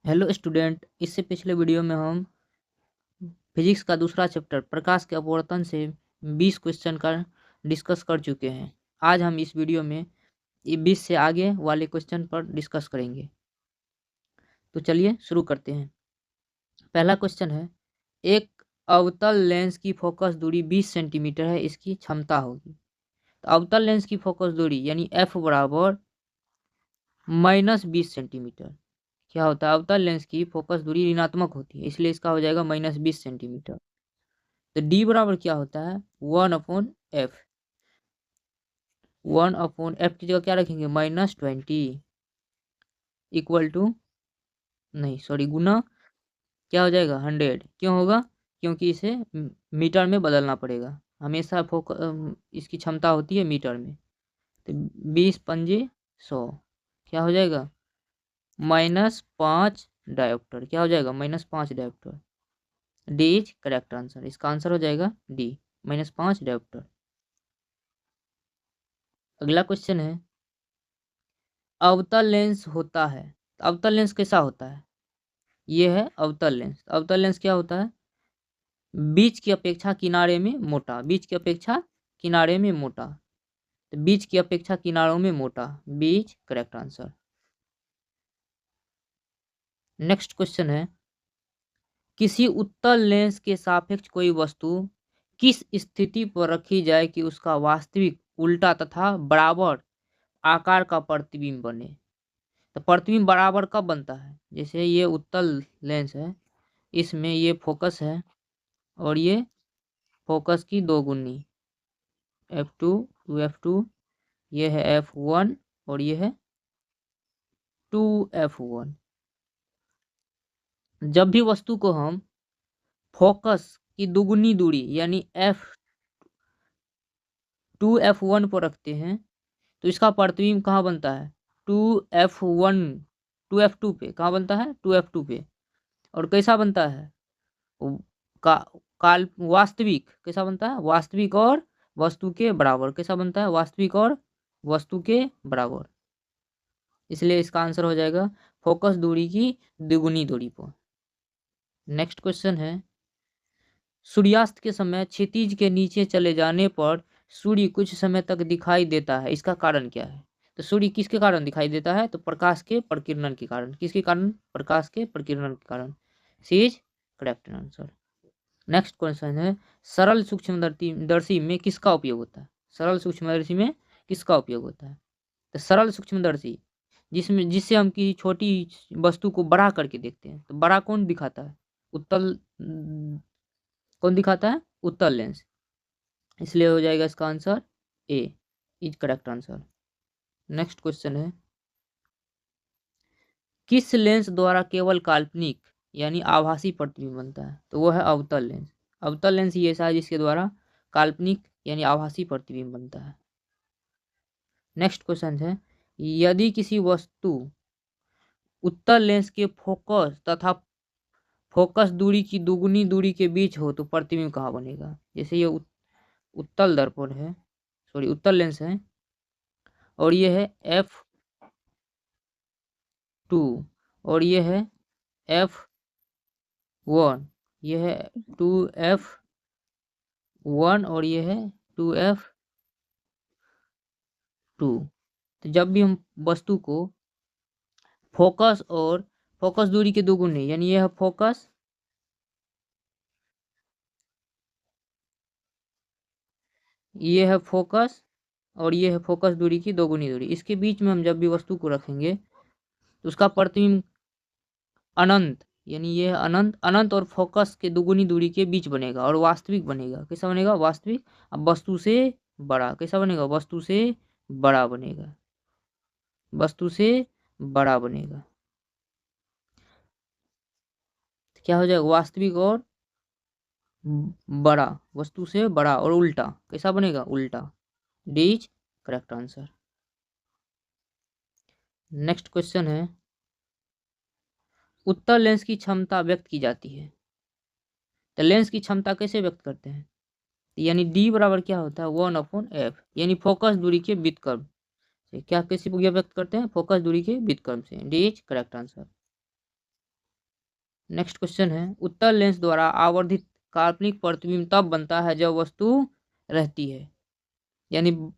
Hello student, इससे पिछले video में हम फिजिक्स का दूसरा चैप्टर प्रकाश के अपवर्तन से 20 क्वेश्चन का डिस्कस कर चुके हैं। आज हम इस वीडियो में ये 20 से आगे वाले क्वेश्चन पर डिस्कस करेंगे। तो चलिए शुरू करते हैं। पहला क्वेश्चन है, एक अवतल लेंस की फोकस दूरी 20 सेंटीमीटर है, इसकी क्षमता होगी। तो अवतल लेंस की फोकस दूरी यानी एफ बराबर -20 सेंटीमीटर। क्या होता है, अवतल लेंस की फोकस दूरी ऋणात्मक होती है, इसलिए इसका हो जाएगा -20 सेंटीमीटर। तो डी बराबर क्या होता है, 1/f। 1/f की जगह क्या रखेंगे, -20 इक्वल टू, नहीं सॉरी, गुना क्या हो जाएगा 100। क्यों होगा, क्योंकि इसे मीटर में बदलना पड़ेगा। हमेशा इसकी क्षमता होती है मीटर में। तो 20×5 = 100 क्या हो जाएगा, -5 डायोप्टर। क्या हो जाएगा, -5 dioptre. D is correct answer. इसका आंसर हो जाएगा डी, -5 डायोप्टर। अगला क्वेश्चन है, अवतल लेंस होता है। तो अवतल लेंस कैसा होता है, ये है अवतल लेंस। अवतल लेंस क्या होता है, बीच की अपेक्षा किनारे में मोटा। बीच की अपेक्षा किनारे में मोटा। तो बीच की अपेक्षा किनारों में मोटा, बीच करेक्ट आंसर। नेक्स्ट क्वेश्चन है, किसी उत्तल लेंस के सापेक्ष कोई वस्तु किस स्थिति पर रखी जाए कि उसका वास्तविक उल्टा तथा बराबर आकार का प्रतिबिंब बने। तो प्रतिबिंब बराबर कब बनता है, जैसे ये उत्तल लेंस है, इसमें ये फोकस है और ये फोकस की दोगुनी f2 2f2, ये है f1 और ये है 2f1। जब भी वस्तु को हम फोकस की दुगुनी दूरी यानी f2f1 पर रखते हैं तो इसका प्रतिबिंब कहाँ बनता है, 2f1 2f2 पे। कहाँ बनता है, 2f2 पे। और कैसा बनता है, का काल वास्तविक कैसा बनता है, वास्तविक और वस्तु के बराबर। कैसा बनता है, वास्तविक और वस्तु के बराबर। इसलिए इसका आंसर हो जाएगा फोकस दूरी की द्विगुनी दूरी पर। नेक्स्ट क्वेश्चन है, सूर्यास्त के समय क्षितिज के नीचे चले जाने पर सूर्य कुछ समय तक दिखाई देता है, इसका कारण क्या है। तो सूर्य किसके कारण दिखाई देता है, तो प्रकाश के प्रकीर्णन के कारण। किसके कारण, प्रकाश के प्रकीर्णन के कारण। C is correct answer. Next question है, सरल सूक्ष्मदर्शी में किसका उपयोग होता है। सरल सूक्ष्मदर्शी में किसका उपयोग होता है, तो सरल सूक्ष्मदर्शी जिससे हम किसी छोटी वस्तु को बड़ा करके देखते हैं। तो बड़ा कौन दिखाता है, उत्तल कौन दिखाता है, उत्तल लेंस। इसलिए हो जाएगा इसका answer A is correct answer. Next question है, किस लेंस द्वारा केवल काल्पनिक यानी आभासी प्रतिबिंब बनता है। तो वो है अवतल लेंस। अवतल लेंस ही ऐसा है जिसके द्वारा काल्पनिक यानी आभासी प्रतिबिंब बनता है। नेक्स्ट क्वेश्चन है, यदि किसी वस्तु उत्तल लेंस के फोकस तथा फोकस दूरी की दुगुनी दूरी के बीच हो तो प्रतिबिंब कहाँ बनेगा। जैसे ये उत्तल दर्पण है, सॉरी उत्तल लेंस है, और ये है f2 और ये है f1, ये है 2f1 और ये है 2f2। तो जब भी हम वस्तु को फोकस और फोकस दूरी के दोगुने यानी ये है फोकस, ये है फोकस और ये है फोकस दूरी की दोगुनी दूरी, इसके बीच में हम जब भी वस्तु को रखेंगे तो उसका प्रतिबिंब अनंत यानी ये है अनंत, अनंत और फोकस के दुगुनी दूरी के बीच बनेगा और वास्तविक बनेगा। कैसा बनेगा, वास्तविक। अब वस्तु से बड़ा कैसा बनेगा, वस्तु से बड़ा बनेगा, वस्तु से बड़ा बनेगा। तो क्या हो जाएगा, वास्तविक और बड़ा, वस्तु से बड़ा और उल्टा कैसा बनेगा, उल्टा। D is correct answer. Next question है, उत्तल लेंस की क्षमता व्यक्त की जाती है। तो लेंस की क्षमता कैसे व्यक्त करते हैं, यानी डी बराबर क्या होता है, 1/f यानी फोकस दूरी के व्युत्क्रम से। क्या कैसे व्यक्त करते हैं, फोकस दूरी के व्युत्क्रम से। D is correct answer. Next question है, उत्तल लेंस द्वारा आवर्धित काल्पनिक प्रतिबिंब तब बनता है जब वस्तु रहती है। यानी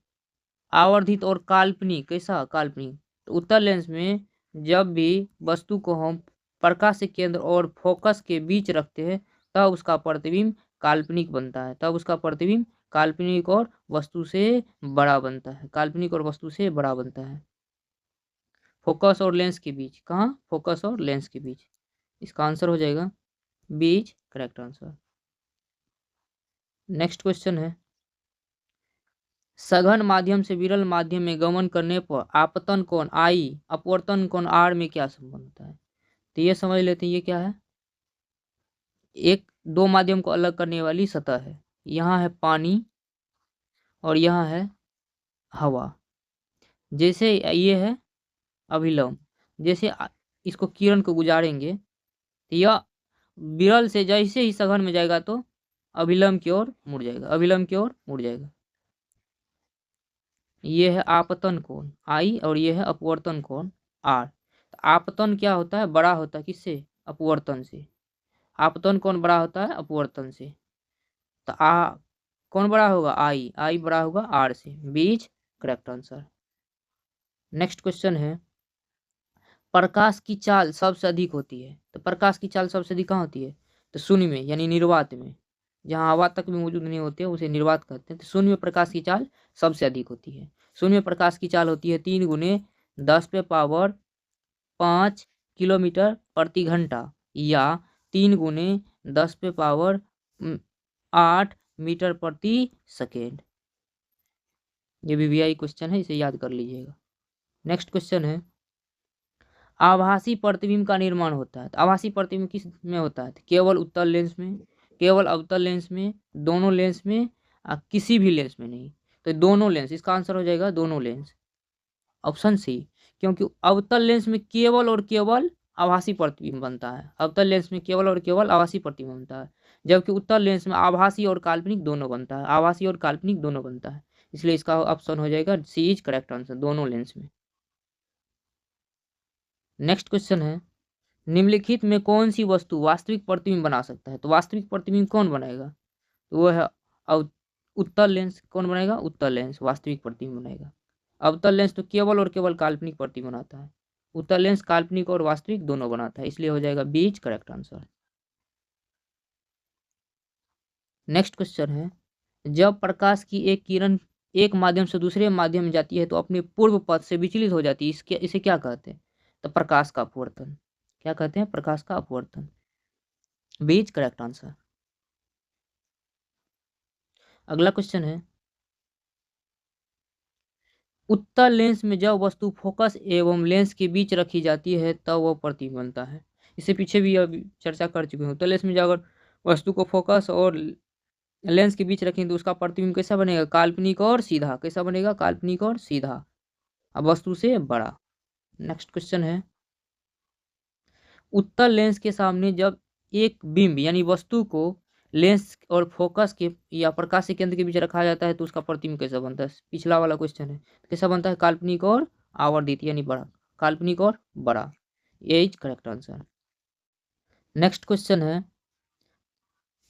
आवर्धित और काल्पनिक, कैसा काल्पनिक, तो उत्तल लेंस में जब भी वस्तु को हम प्रकाश के केंद्र और फोकस के बीच रखते हैं तब उसका प्रतिबिंब काल्पनिक बनता है, तब उसका प्रतिबिंब काल्पनिक और वस्तु से बड़ा बनता है, काल्पनिक और वस्तु से बड़ा बनता है। फोकस और लेंस के बीच, कहाँ, फोकस और लेंस के बीच, इसका आंसर हो जाएगा बीच, करेक्ट आंसर। नेक्स्ट क्वेश्चन है, सघन माध्यम से विरल माध्यम में गमन करने पर आपतन कोण आई अपवर्तन कोण आर में क्या संबंध होता है? तो ये समझ लेते हैं, ये क्या है, एक दो माध्यम को अलग करने वाली सतह है, यहाँ है पानी और यहाँ है हवा। जैसे ये है अभिलंब, जैसे इसको किरण को गुजारेंगे तो यह विरल से जैसे ही सघन में जाएगा तो अभिलंब की ओर मुड़ जाएगा, अभिलंब की ओर मुड़ जाएगा। ये है आपतन कोण आई और ये है अपवर्तन कोण आर। तो आपतन क्या होता है, बड़ा होता है किससे, अपवर्तन से। आपतन कौन बड़ा होता है, अपवर्तन से। तो कौन बड़ा होगा, आई, आई बड़ा होगा आर से, बीच, करेक्ट आंसर। नेक्स्ट क्वेश्चन है, प्रकाश की चाल सबसे अधिक होती है, तो प्रकाश की चाल सबसे अधिक कहाँ होती है, तो शून्य में, यानी निर्वात में, जहाँ हवा तक भी मौजूद नहीं होती है उसे निर्वात कहते हैं। तो शून्य में प्रकाश की चाल सबसे अधिक होती है। शून्य में प्रकाश की चाल होती है 3 × 10⁵ किलोमीटर प्रति घंटा या 3 × 10⁸ मीटर प्रति सेकेंड। ये VVI क्वेश्चन है, इसे याद कर लीजिएगा। नेक्स्ट क्वेश्चन है, आभासी प्रतिबिंब का निर्माण होता है, तो आभासी प्रतिबिंब किस में होता है, तो केवल उत्तल लेंस में, केवल अवतल लेंस में, दोनों लेंस में, किसी भी लेंस में नहीं। तो दोनों लेंस, इसका आंसर हो जाएगा दोनों लेंस, ऑप्शन सी। क्योंकि अवतल लेंस में केवल और केवल आभासी प्रतिबिंब बनता है, अवतल लेंस में केवल और केवल आभासी प्रतिबिंब बनता है, जबकि उत्तल लेंस में आभासी और काल्पनिक दोनों बनता है, आभासी और काल्पनिक दोनों बनता है। इसलिए इसका ऑप्शन हो जाएगा सी इज करेक्ट आंसर, दोनों लेंस में। नेक्स्ट क्वेश्चन है, निम्नलिखित में कौन सी वस्तु वास्तविक प्रतिबिंब बना सकता है, तो वास्तविक प्रतिबिंब कौन बनाएगा, तो वो है उत्तल लेंस। कौन बनाएगा, उत्तल लेंस वास्तविक प्रतिबिंब बनाएगा। अवतल लेंस तो केवल और केवल काल्पनिक प्रतिबिंब बनाता है, उत्तल लेंस काल्पनिक और वास्तविक दोनों बनाता है, इसलिए हो जाएगा बीच, करेक्ट आंसर। नेक्स्ट क्वेश्चन है, जब प्रकाश की एक किरण एक माध्यम से दूसरे माध्यम में जाती है तो अपने पूर्व पथ से विचलित हो जाती है, इसे क्या कहते हैं, तो प्रकाश का अपवर्तन। क्या कहते हैं, प्रकाश का अपवर्तन, बीच, करेक्ट आंसर। अगला क्वेश्चन है, उत्तल लेंस में जब वस्तु फोकस एवं लेंस के बीच रखी जाती है तब वह प्रतिबिंब बनता है। इससे पीछे भी अभी चर्चा कर चुके हूँ। उत्तल लेंस में जब अगर वस्तु को फोकस और लेंस के बीच रखें तो उसका प्रतिबिंब कैसा बनेगा, काल्पनिक और सीधा, कैसा बनेगा, काल्पनिक और सीधा, अब वस्तु से बड़ा। नेक्स्ट क्वेश्चन है, उत्तल लेंस के सामने जब एक बिंब यानी वस्तु को लेंस और फोकस के या प्रकाश के केंद्र के बीच रखा जाता है तो उसका प्रतिबिंब कैसा बनता है, पिछला वाला क्वेश्चन है, कैसा बनता है, काल्पनिक और आवर्धित यानी बड़ा, काल्पनिक और बड़ा, ये is correct answer. Next question है,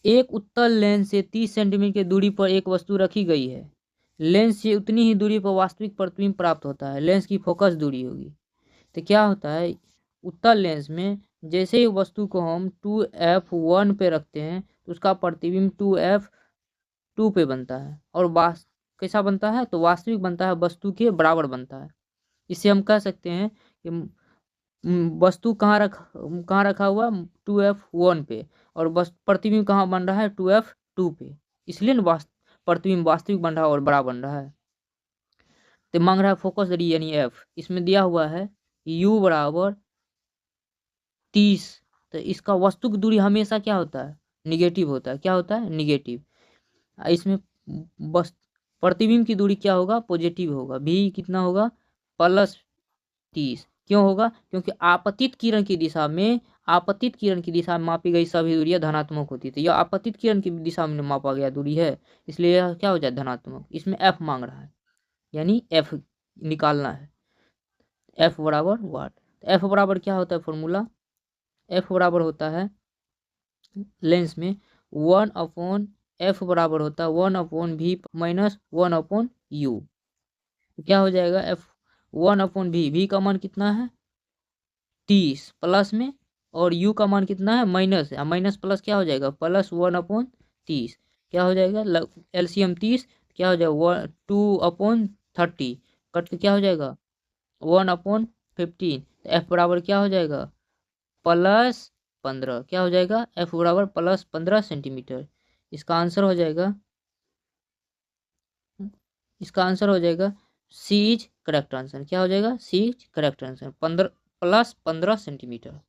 एक उत्तल लेंस से 30 सेंटीमीटर की दूरी पर एक वस्तु रखी गई है, लेंस से उतनी ही दूरी पर वास्तविक प्रतिबिंब प्राप्त होता है, लेंस की फोकस दूरी होगी। तो क्या होता है, उत्तल लेंस में जैसे ही वस्तु को हम 2f1 पे रखते हैं तो उसका प्रतिबिंब 2f2 पे बनता है, और कैसा बनता है, तो वास्तविक बनता है, वस्तु के बराबर बनता है। इससे हम कह सकते हैं कि वस्तु कहाँ रखा हुआ, 2f1 पे, और बस प्रतिबिंब कहाँ बन रहा है, 2f2 पे, इसलिए ना प्रतिबिंब वास्तविक बन रहा है और बड़ा बन रहा है। तो मांग रहा है फोकस दूरी यानी f, इसमें दिया हुआ है u बराबर 30। तो इसका वस्तु की दूरी हमेशा क्या होता है, निगेटिव होता है, क्या होता है, निगेटिव। इसमें बस प्रतिबिंब की दूरी क्या होगा, पॉजिटिव होगा, भी कितना होगा, +30। क्यों होगा, क्योंकि आपतित किरण की दिशा में, आपतित किरण की दिशा में मापी गई सभी दूरियां धनात्मक होती है, तो यह आपतित किरण की दिशा में मापा गया दूरी है, इसलिए यह क्या हो जाए, धनात्मक। इसमें f मांग रहा है, यानी f निकालना है, f बराबर वाट। f बराबर क्या होता है फॉर्मूला, एफ बराबर होता है लेंस में 1/f बराबर होता है 1/v माइनस 1/u। क्या हो जाएगा एफ 1/v, v का मान कितना है 30 प्लस में, और u का मान कितना है माइनस है, माइनस प्लस क्या हो जाएगा प्लस 1/30। क्या हो जाएगा एलसीएम 30, क्या हो जाएगा 2/30 कट के क्या हो जाएगा 1/15। एफ बराबर क्या हो जाएगा +15। क्या हो जाएगा एफ बराबर +15 सेंटीमीटर। इसका आंसर हो जाएगा सी इज करेक्ट आंसर। क्या हो जाएगा सी इज करेक्ट आंसर 15 +15 सेंटीमीटर।